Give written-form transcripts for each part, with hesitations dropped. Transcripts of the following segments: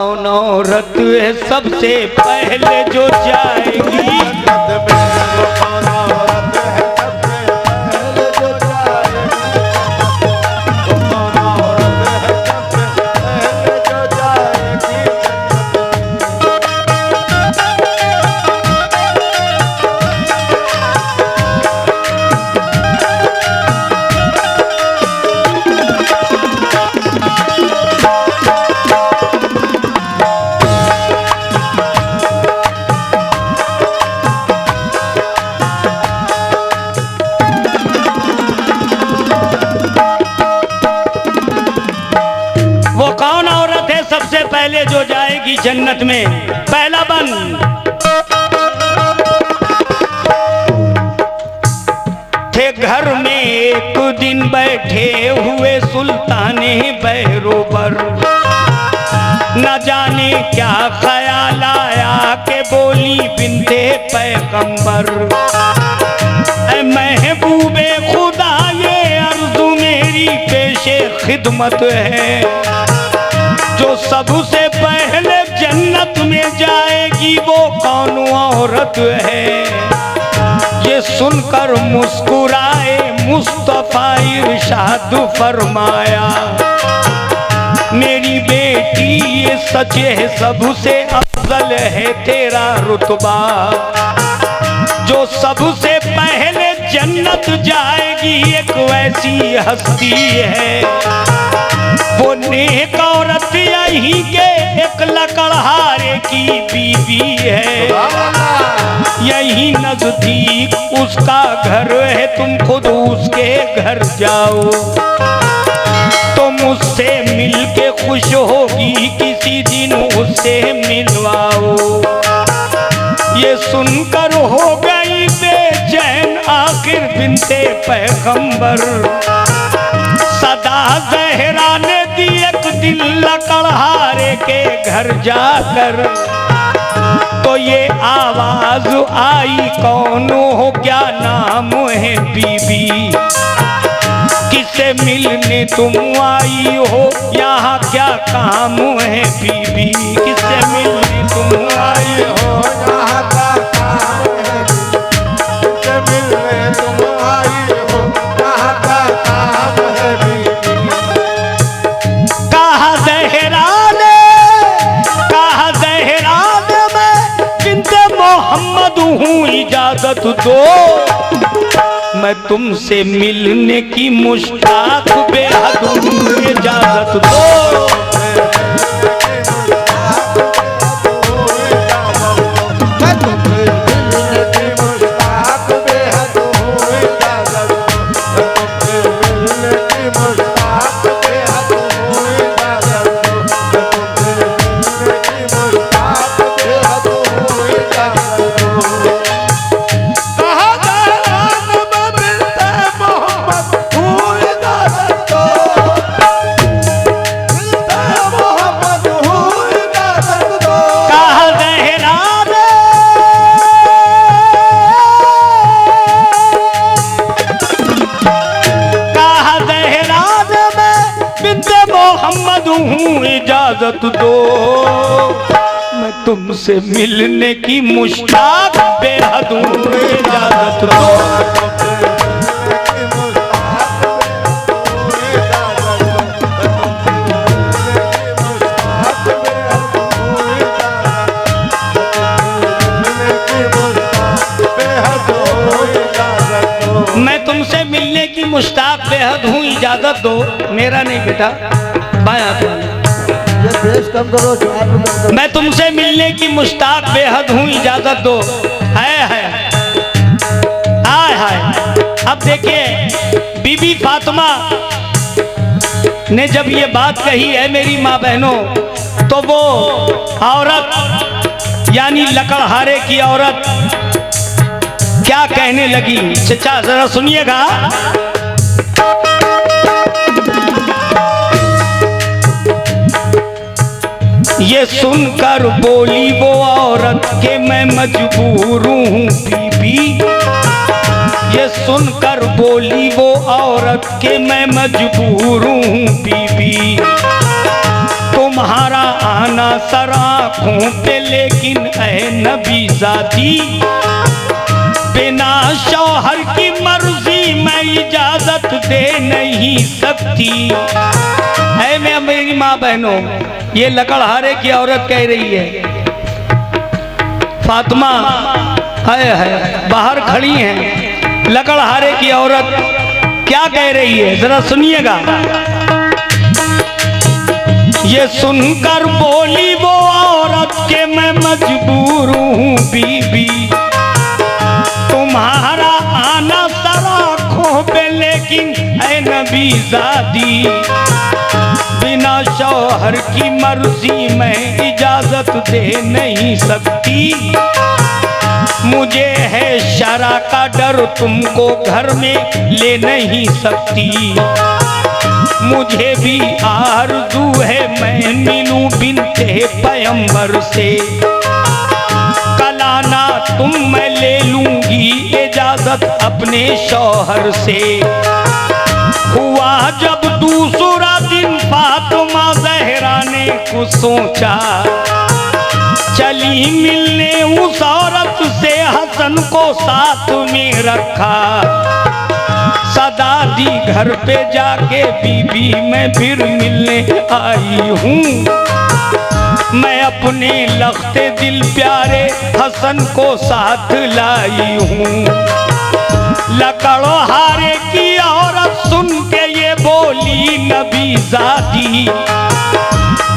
कौन औरत है सबसे पहले जो जाएगी? पहले जो जाएगी जन्नत में? पहला बंद थे घर में एक दिन बैठे हुए सुल्ताने बहरोबर, न जाने क्या ख्याल आया के बोली बिनते पैगंबर, महबूबे खुदा ये अर्ज़ मेरी पेशे खिदमत है, जो सबसे पहले जन्नत में जाएगी वो कौन औरत है? ये सुनकर मुस्कुराए मुस्तफा इरशाद फरमाया, मेरी बेटी ये सच है सबसे अफजल है तेरा रुतबा, जो सबसे पहले जन्नत जाएगी एक वैसी हस्ती है, वो नेक औरत यही के एक लकड़हारे की बीवी है, यही नजदीक उसका घर है, तुम खुद उसके घर जाओ तो मुझसे मिलके खुश होगी, किसी दिन उससे मिलवाओ। ये सुनकर हो गई बेचैन आखिर बिनते पैगंबर, सदा ज़हरा ने दी एक दिल लकड़हारे के घर जाकर, तो ये आवाज आई कौन हो क्या नाम है बीबी, किससे मिलने तुम आई हो यहाँ क्या काम है बीबी, किससे मिलने तुम आई हो यहाँ क्या काम है, किससे मिलने तुम आई हो यहाँ क्या काम है बीबी। कहा ज़हरा ने मैं बिनते मोहम्मद हूँ इजाजत दो, मैं तुमसे मिलने की मुश्ताक बेहद हूँ इजाजत दो। इजाजत दो, मैं तुमसे मिलने की मुश्ताक बेहद हूँ इजाजत दो। मैं तुमसे मिलने की मुश्ताक बेहद हूँ इजाजत दो, मेरा नहीं बेटा बाया कम करो, मैं तुमसे मिलने की मुश्ताक बेहद हूँ इजाजत दो। है हाय हाय। अब देखिए बीबी फातिमा ने जब ये बात कही है मेरी माँ बहनों, तो वो औरत यानी लकड़हारे की औरत क्या कहने लगी, चचा जरा सुनिएगा। ये सुनकर बोली वो औरत के मैं मजबूर हूँ बीबी, ये सुनकर बोली वो औरत के मैं मजबूर हूँ बीबी, तुम तुम्हारा आना सर आँखों पे, लेकिन ऐ नबी ज़ाती बिना शौहर की मर्जी मैं इजाजत दे नहीं सकती। है मैं मेरी माँ बहनों, ये लकड़हारे की औरत कह रही है, फातिमा है बाहर खड़ी हैं, लकड़हारे की औरत क्या कह रही है जरा सुनिएगा। ये सुनकर बोली वो औरत के मैं मजबूर हूँ बीबी, तुम्हारा आना सर आँखों पे, लेकिन ऐ नबी ज़ादी बिना शौहर की मर्जी मैं इजाजत दे नहीं सकती। मुझे है शरा का डर, तुमको घर में ले नहीं सकती। मुझे भी आरज़ू है मैं मिलूं बिन्ते पैगंबर से, कलाना तुम मैं ले लूंगी इजाजत अपने शौहर से। हुआ जब दूसरा दिन फातिमा ज़हरा ने कुछ सोचा, चली मिलने उस औरत से, हसन को साथ में रखा। सदा दी घर पे जाके बीबी मैं फिर मिलने आई हूँ, मैं अपने लख्ते दिल प्यारे हसन को साथ लाई हूँ। लकड़हारे की औरत सुन के ये बोली, नबी ज़ादी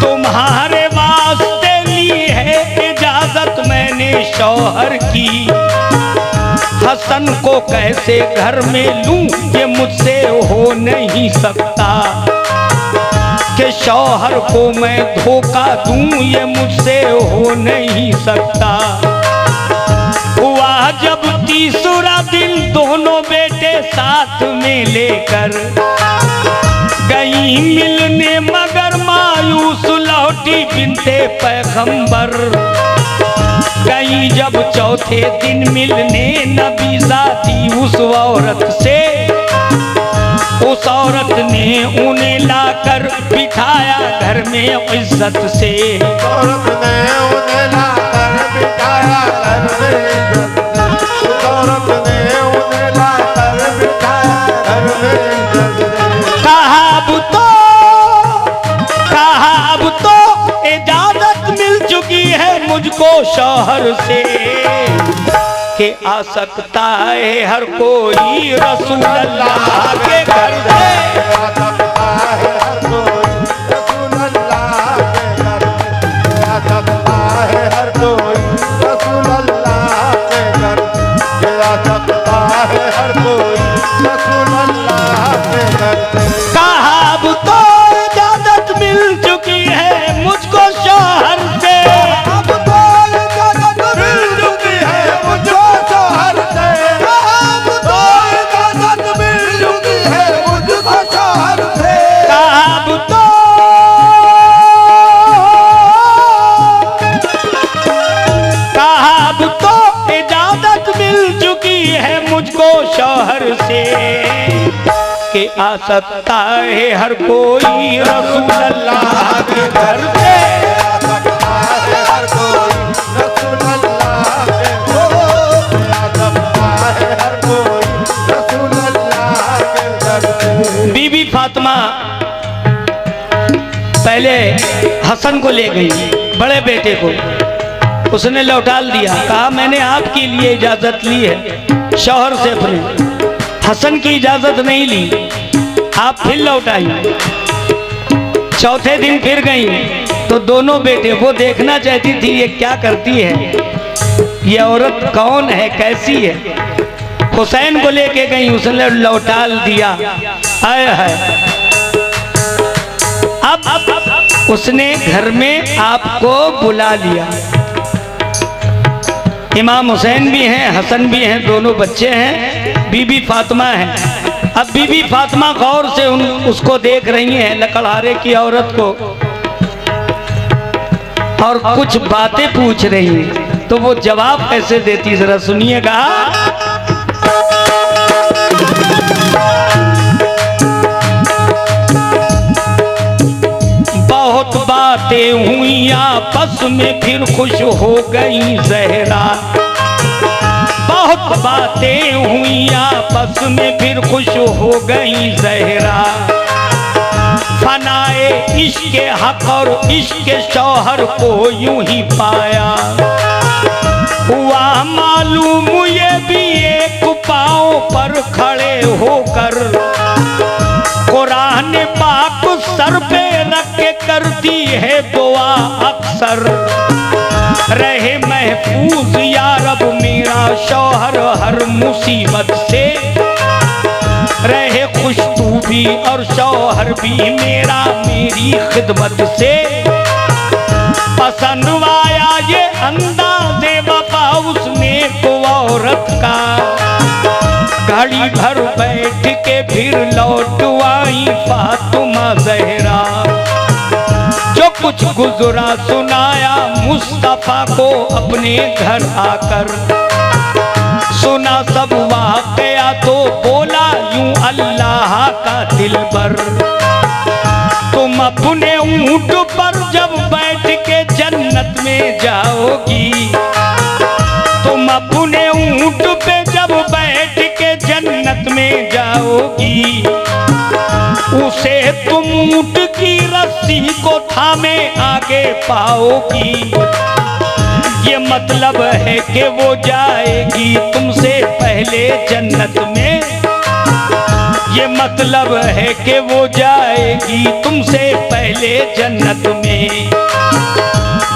तुम्हारे वास्ते ली है इजाजत मैंने शौहर की। हसन को कैसे घर में लूं, ये मुझसे हो नहीं सकता। कि शौहर को मैं धोखा दूं, ये मुझसे हो नहीं सकता। हुआ जब तीसरा दिन दोनों बेटे साथ में लेकर गई मिलने, मगर मायूस लौटी बिन्ते पैगंबर। गई जब चौथे दिन मिलने नबी ज़ाती उस औरत से, उस औरत ने उन्हें लाकर बिठाया घर में इज्जत से। औरत ने उन्हें लाकर बिठाया घर में इज्जत से, औरत ने उन्हें लाकर बिठाया घर में इज्जत से। कहा अब तो इजाजत मिल चुकी है मुझको शौहर से, कि आ सकता है हर कोई रसूल अल्लाह के घर से। आ सकता है हर कोई रसूल अल्लाह के घर से, आ सकता है हर कोई रसूल अल्लाह के घर से, आ सकता है हर कोई रसूल अल्लाह के घर से। कहा अब तो इजाजत मिल चुकी है मुझको शौहर से, अब तो इजाजत मिल चुकी है मुझको शौहर से, अब तो इजाजत मिल चुकी है मुझको शौहर से। कहा अब तो इजाजत मिल चुकी है मुझको शौहर से, कि आ सकता है हर कोई रसूल अल्लाह के घर से। आ सकता है हर कोई रसूल अल्लाह के घर से, आ सकता है हर कोई रसूल अल्लाह के घर से। बीबी फातिमा पहले हसन को ले गई, बड़े बेटे को उसने लौटाल दिया। कहा मैंने आपके लिए इजाजत ली है शौहर से, अपने हसन की इजाजत नहीं ली, आप फिर लौटाई। चौथे दिन फिर गई तो दोनों बेटे वो देखना चाहती थी ये क्या करती है, ये औरत कौन है कैसी है। हुसैन को लेके गई, उसने लौटाल दिया। आए है अब उसने घर में आपको बुला लिया। इमाम हुसैन भी हैं, हसन भी हैं, दोनों बच्चे हैं, बीबी फातिमा है। अब बीबी फातिमा गौर से उसको देख रही हैं, लकड़हारे की औरत को, और कुछ बातें पूछ रही हैं। तो वो जवाब कैसे देती जरा सुनिएगा। बहुत बात बातें हुई आपस में फिर खुश हो गई जहरा। बहुत बातें हुई आपस में फिर खुश हो गई जहरा। फनाए इश्क हक और इश्क शौहर को यूं ही पाया। हुआ मालूम ये भी एक पांव पर खड़े होकर कुरान पाक सर पे रख के करती है दुआ अक्सर। रहे महफूज या रब मेरा शौहर हर मुसीबत से। रहे खुश तू भी और शौहर भी मेरा मेरी खिदमत से। पसंद आया ये अंदाज़े वफा उसने को औरत का। घड़ी भर बैठ के फिर लौट आई फातिमा ज़हरा। जो कुछ गुजरा सुनाया मुस्तफा को अपने घर आकर। सुना सब वाक़या तो बोला यूं अल्लाह का दिलबर। तुम अपने ऊंट पर जब बैठ के जन्नत में जाओगी। तुम अपने ऊंट पे जब बैठ के जन्नत में जाओगी। उसे तुम ऊंट की रस्सी को थामे आगे पाओगी। ये मतलब है कि वो जाएगी तुमसे पहले जन्नत में। ये मतलब है कि वो जाएगी तुमसे पहले जन्नत में।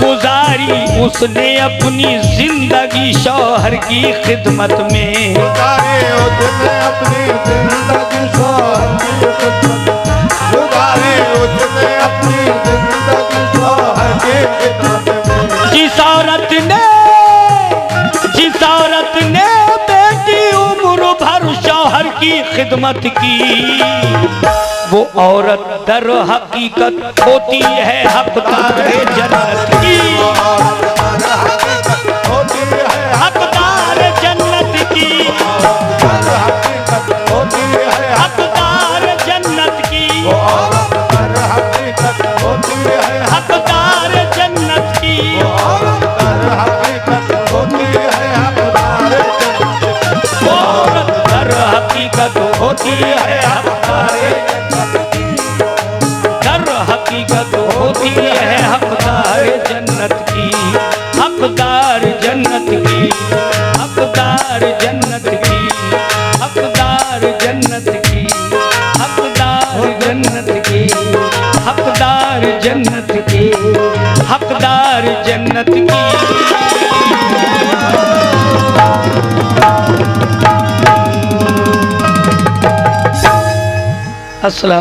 गुजारी उसने अपनी जिंदगी शौहर की खिदमत में। गुजारी उसने अपनी जिंदगी शौहर की खिदमत में। गुजारी उसने अपनी जिंदगी शौहर की खिदमत में। जिस औरत ने बेटी उम्र भर शौहर की खिदमत की। वो औरत दर हकीकत होती है हकदार जन्नत की। हकदार जन्नत की। हकदार जन्नत की। हकदार जन्नत की। औरत दर हकीकत होती है हकदार जन्नत की। दर हकीकत होती है हकदार जन्नत की। हकदार जन्नत की। हकदार जन्नत की। हकदार जन्नत की। हकदार जन्नत की। हकदार जन्नत की। हकदार जन्नत की। अस्सलाम।